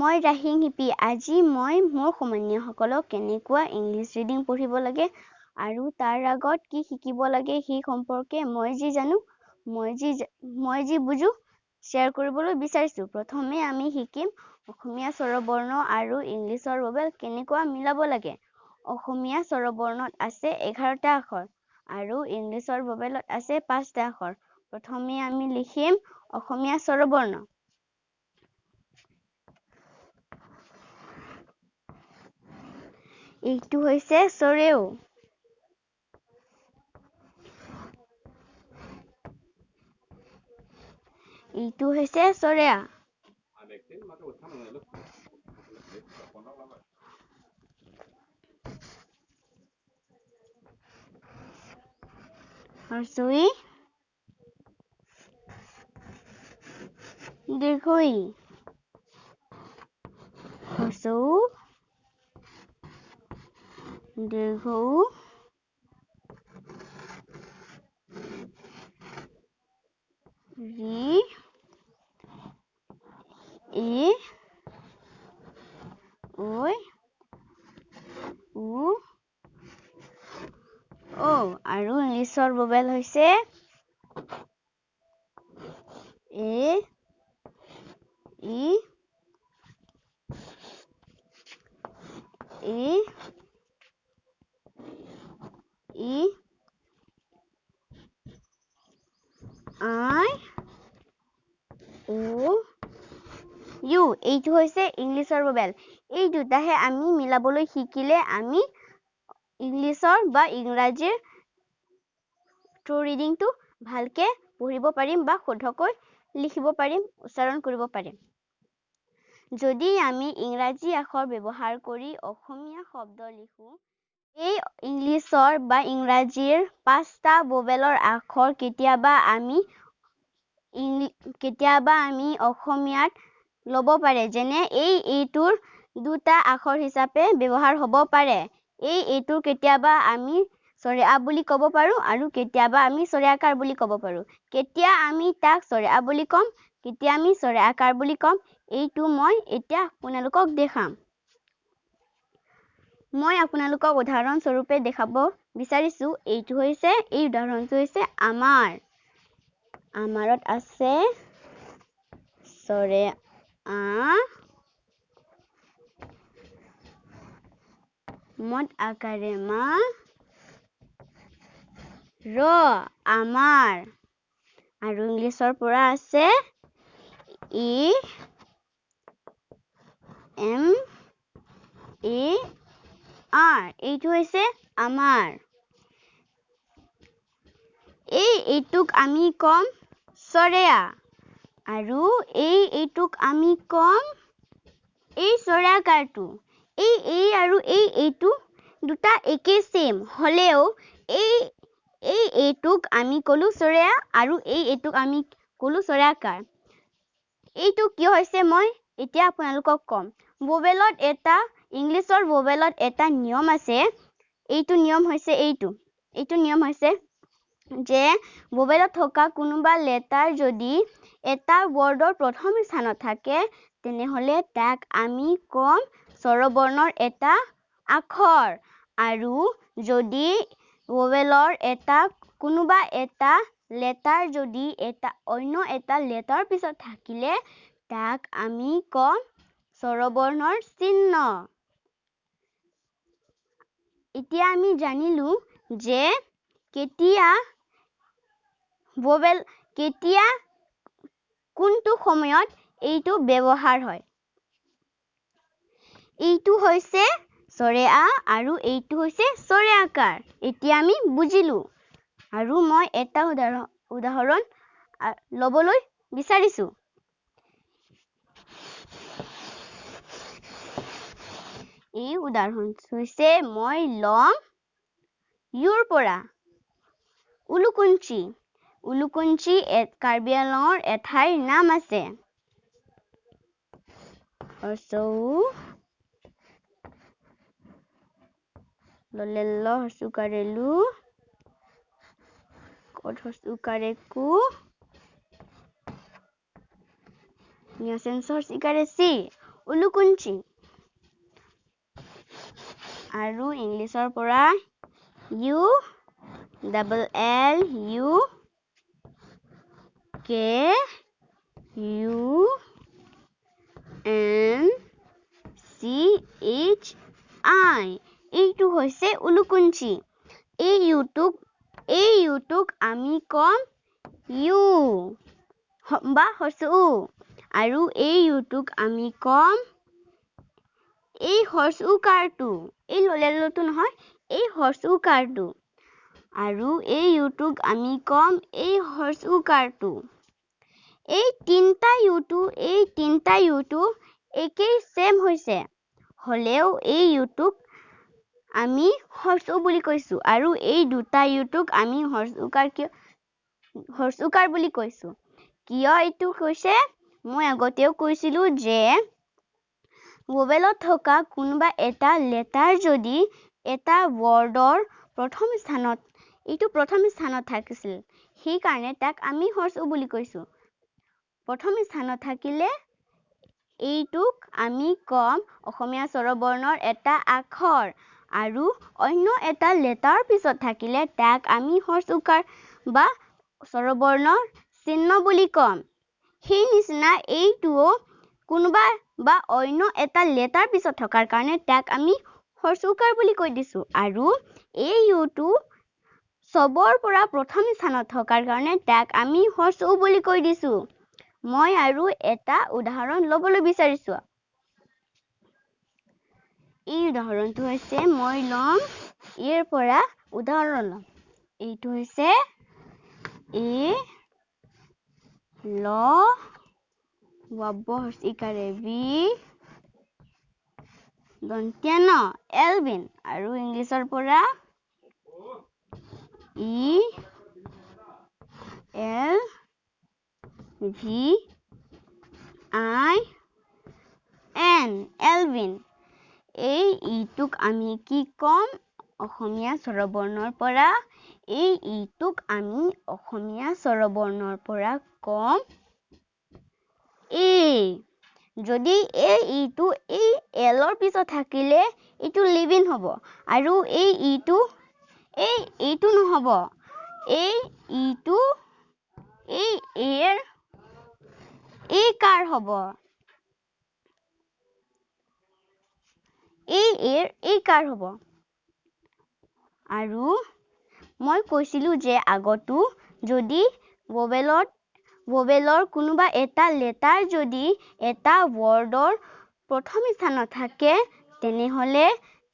মই ৰাহিং হিপি আজি মই মোৰ সমনীয়াসকলক কেনেকুৱা ইংলিছ ৰিডিং পঢ়িব লাগে আৰু তাৰ আগত কি শিকিব লাগে সেই সম্পৰ্কে মই যি জানো মই যি বুজো শ্বেয়াৰ কৰিবলৈ বিচাৰিছো। প্ৰথমে আমি শিকিম অসমীয়া স্বৰবৰ্ণ আৰু ইংলিছৰ ভৱেল কেনেকুৱা মিলাব লাগে। অসমীয়া স্বৰবৰ্ণত আছে 11টা আখৰ আৰু ইংলিছৰ ভৱেলত আছে 5টা আখৰ। প্ৰথমে আমি লিখিম অসমীয়া স্বৰবৰ্ণ। এইটো হৈছে সৰেও। এইটো হৈছে সৰেয়া। হৰ্ষই দীৰ্ঘই হৰ্ষৌ দীৰ্ঘৌ ৰি এ ঐ উ ও আৰু ইংলিছৰ ভৱেল হৈছে এ ই আই ও ইউ। এইটো হৈছে ইংলিছৰ ভৱেল। এই দুটাহে আমি মিলাবলৈ শিকিলে আমি ইংলিছৰ বা ইংৰাজীৰ ৰিডিংটো ভালকে পঢ়িব পাৰিম বা শুদ্ধকৈ লিখিব পাৰিম, উচ্চাৰণ কৰিব পাৰিম। যদি আমি ইংৰাজী আখৰ ব্যৱহাৰ কৰি অসমীয়া শব্দ লিখো, এই ইংলিছৰ বা ইংৰাজীৰ 5টা ভৱেলৰ আখৰ কেতিয়াবা আমি অসমীয়াত ল'ব পাৰে। যেনে এইটোৰ 2টা আখৰ হিচাপে ব্যৱহাৰ হ'ব পাৰে। এইটোৰ কেতিয়াবা আমি সৰেয়া বুলি ক'ব পাৰো আৰু কেতিয়াবা আমি সৰেয়াকাৰ বুলি ক'ব পাৰো। কেতিয়া আমি তাক সৰেয়া বুলি ক'ম, কেতিয়া আমি সৰেয়াকাৰ বুলি ক'ম, এইটো মই এতিয়া আপোনালোকক দেখাম। মই আপোনালোকক উদাহৰণ স্বৰূপে দেখাব বিচাৰিছো। এইটো হৈছে এই উদাহৰণটো হৈছে আমাৰ। আমাৰত আছে সৰে আ মদ আকাৰে মা ৰ আমাৰ। আৰু ইংলিছৰ পৰা আছে ই এম এ আৰ। এইটো হৈছে আমাৰ। এইটোক আমি কম সৰেয়া আৰু এইটোক আমি কম এই সৰেয়াকাৰটো। এই আৰু এইটো দুটা একে সেম হলেও এইটোক আমি কলো সৰেয়া আৰু এইটোক আমি কলো সৰেয়াকাৰ। এইটো কিয় হৈছে মই এতিয়া আপোনালোকক কম। ইংলিছৰ ভৱেলত এটা নিয়ম আছে। এইটো নিয়ম হৈছে এইটো নিয়ম হৈছে যে ভৱেলত থকা কোনোবা লেটাৰ যদি এটা ৱৰ্ডৰ প্ৰথম স্থানত থাকে, তেনেহলে তাক আমি কম স্বৰবৰ্ণৰ এটা আখৰ। আৰু যদি ভৱেলৰ কোনোবা এটা লেটাৰ যদি অন্য এটা লেটাৰ পিছত থাকিলে, তাক আমি কম স্বৰবৰ্ণৰ চিহ্ন। এতিয়া আমি জানিলো যে কেতিয়া কোনটো সময়ত এইটো ব্যৱহাৰ হয়। এইটো হৈছে সৰেয়া আৰু এইটো হৈছে সৰেয়াকাৰ। এতিয়া আমি বুজিলো। আৰু মই এটা উদাহৰণ লবলৈ বিচাৰিছো। এই উদাহৰণটো হৈছে মই লম ইউৰ পৰা উলুকুঞ্চি। উলুকুঞ্চি কাৰ্বি আংলঙৰ এঠাইৰ নাম আছে। ললেল্ল হৰ্ষুকাৰেলু কত হৰ্ষুকাৰেকু নিয়সেঞ্চ হৰ্ষিকাৰেচি উলুকুঞ্চি আৰু ইংলিছৰ পৰা U double L U K U N C H I এইটো হৈছে উলুকুঞ্চি এই ইউটুক আমি কম ইউ বা হৰসু আৰু এই ইউটুক আমি কম এই হৰসু কাৰটো এই ললেলটো নহয় এই হৰসু কাৰটো আৰু এই ইউটুক আমি কম এই হৰসু কাৰটো এই তিনটা ইউটু একেই সেম হৈছে হলেও এই ইউটুক আমি হৰসু বুলি কৈছো আৰু এই দুটা ইউটুক আমি হৰসুকাৰ বুলি কৈছো কিয় এইটো কৈছে মই আগতেও কৈছিলো যে ভোৱেলত থকা কোনোবা এটা লেটাৰ যদি এটা ৱৰ্ডৰ প্ৰথম স্থানত থাকিছিল সেই কাৰণে তাক আমি হৰসু বুলি কৈছো প্ৰথম স্থানত থাকিলে এইটোক আমি কম অসমীয়া স্বৰবৰ্ণৰ এটা আখৰ আৰু অন্য এটা লেটাৰ পিছত থাকিলে তাক আমি হৰসুকাৰ বা স্বৰবৰ্ণৰ চিহ্ন বুলি কম সেই নিচিনা এইটোও কোনোবা বা অন্য এটা লেটাৰ পিছত থকাৰ কাৰণে তাক আমি হৰসুকাৰ বুলি কৈ দিছো আৰু এই ইউটো সবৰ পৰা প্ৰথম স্থানত থকাৰ কাৰণে তাক আমি হৰসু বুলি কৈ দিছো মই আৰু এটা উদাহৰণ লবলৈ বিচাৰিছো এই উদাহৰণটো হৈছে মই লম ইয়াৰ পৰা উদাহৰণ লম এইটো হৈছে এ ল ৱবহচিকাৰে বি দন্ত্য ন এলভিন আৰু ইংলিছৰ পৰা ই এল ভি আই এন এলভিন এই ইটোক আমি কি কম অসমীয়া স্বৰবৰ্ণৰ পৰা এই ইটোক আমি অসমীয়া স্বৰবৰ্ণৰ পৰা কম এই যদি এই ইটো এই এলৰ পিছত থাকিলে ইটো লিভিন হ'ব আৰু এই ইটো নহব এই ইটো এই এৰ এই কাৰ হ'ব এই কাৰ হ'ব আৰু মই কৈছিলো যে আগতো যদি ভোৱেলৰ কোনোবা এটা লেটাৰ যদি এটা ৱৰ্ডৰ প্ৰথম স্থানত থাকে তেনেহলে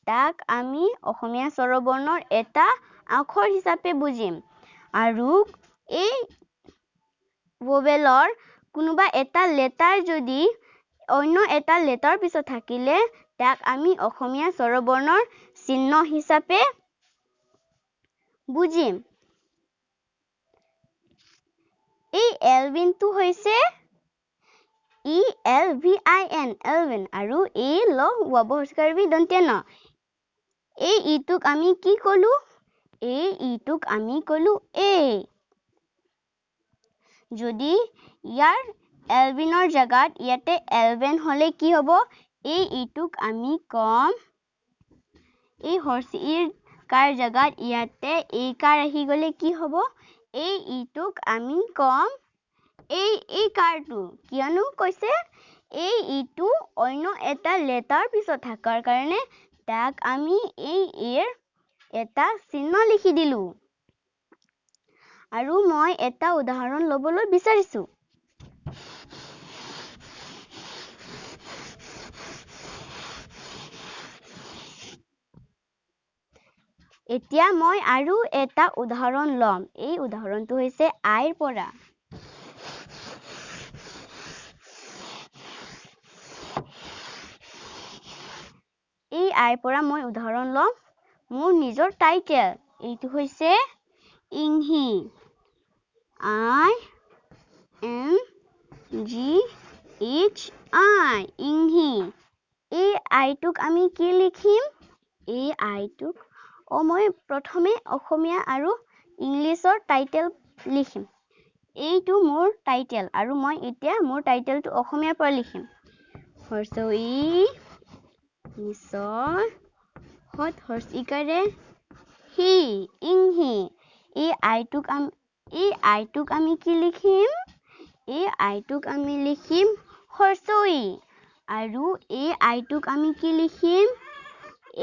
তাক আমি অসমীয়া স্বৰবৰ্ণৰ এটা আখৰ হিচাপে বুজিম আৰু এই ভোৱেলৰ কোনোবা এটা লেটাৰ যদি অন্য এটা লেটাৰ পিছত থাকিলে তাক আমি অসমীয়া স্বৰবৰ্ণৰ চিহ্ন হিচাপে বুজিম এই এলভিনটো হৈছে ELVIN এলভিন আৰু এই ল ৱবহচিকাৰে দন্ত্য ন এই ইটোক আমি কি কলো এই ইটোক আমি কলো এই যদি ইয়াৰ এলভিনৰ জাগাত ইয়াতে এলভেন হলে কি হ'ব এই ইটোক আমি কম এই হৰসিৰ কাৰ জাগাত ইয়াতে এই কাৰ আহি গলে কি হ'ব এই ইটোক আমি কম এই কাৰটো কিয়নো কৈছে এই ইটো অন্য এটা লেটাৰ পিছত থাকাৰ কাৰণে তাক আমি এই এৰ এটা চিহ্ন লিখি দিলো আৰু মই এটা উদাহৰণ লবলৈ বিচাৰিছো এতিয়া মই আৰু এটা উদাহৰণ লম এই উদাহৰণটো হৈছে আইৰ পৰা এই আইৰ পৰা মই উদাহৰণ লম মোৰ নিজৰ টাইটেল এইটো হৈছে ইংহি INGHI ইংহি এই আইটোক আমি কি লিখিম এই আইটোক মই প্ৰথমে অসমীয়া আৰু ইংলিছৰ টাইটেল লিখিম এইটো মোৰ টাইটেল আৰু মই এতিয়া মোৰ টাইটেলটো অসমীয়াৰ পৰা লিখিম হৰ্ষই নিশ্চয় হত হৰ্ষিকাৰে হি ইংহি এই আইটোক আমি কি লিখিম এই আইটোক আমি লিখিম হৰ্ষই আৰু এই আইটোক আমি কি লিখিম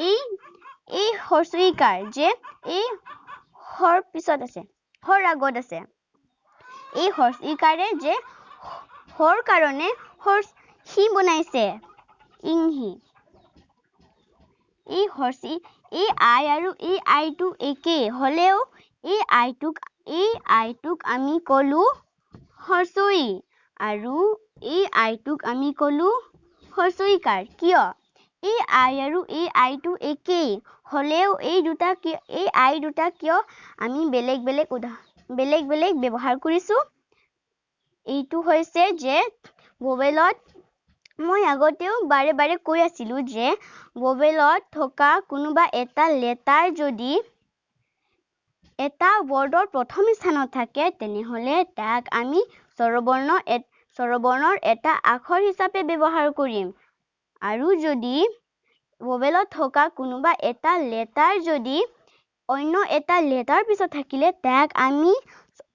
এই হৰ্ষইকাৰ যে এই হৰ পিছত আছে হৰ আগত আছে এই হৰ্ষইকাৰে যে হৰ কাৰণে হি বনাইছে ইংহি এই হৰ্ষি এই আই আৰু এই আইটো একে হলেও এই আইটোক আমি কলো হৰ্ষই আৰু এই আইটোক আমি কলো হৰ্ষইকাৰ কিয় এই আই আৰু এই আইটো একে হলেও এই আই দুটা কিয় আমি বেলেগ বেলেগ ব্যৱহাৰ কৰিছো এইটো হৈছে যে ভৱেলত মই আগতেও বাৰে কৈ আছিলো যে ভৱেলত থকা কোনোবা এটা লেটাৰ যদি এটা ৱৰ্ডৰ প্ৰথম স্থানত থাকে তেনেহলে তাক আমি স্বৰবৰ্ণৰ এটা আখৰ হিচাপে ব্যৱহাৰ কৰিম আৰু যদি ভৱেলত থকা কোনোবা এটা লেটাৰ যদি অন্য এটা লেটাৰ পিছত থাকিলে তাক আমি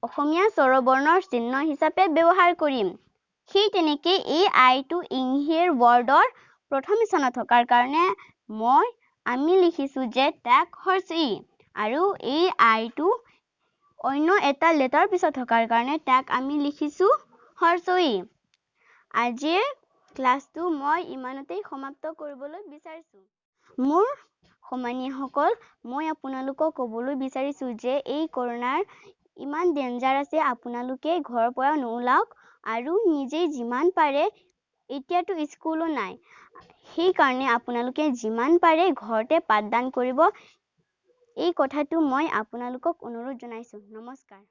অসমীয়া স্বৰবৰ্ণৰ চিহ্ন হিচাপে ব্যৱহাৰ কৰিম সেই তেনেকৈ এই আইটো ইংহিৰ ৱৰ্ডৰ প্ৰথম স্থানত থকাৰ কাৰণে আমি লিখিছো যে তাক হৰ্ষই আৰু এই আইটো অন্য এটা লেটাৰ পিছত থকাৰ কাৰণে তাক আমি লিখিছো হৰ্ষই আজিৰ ক্লাছটো মই ইমানতেই সমাপ্ত কৰিবলৈ বিচাৰিছো মোৰ সমানীয়াসকল মই আপোনালোকক ক'বলৈ বিচাৰিছো যে এই কৰোনাৰ ইমান ডেঞ্জাৰ আছে আপোনালোকে ঘৰৰ পৰা নোলাওক আৰু নিজে যিমান পাৰে এতিয়াতো স্কুলো নাই সেই কাৰণে আপোনালোকে যিমান পাৰে ঘৰতে পাঠদান কৰিব এই কথাটো মই আপোনালোকক অনুৰোধ জনাইছো নমস্কাৰ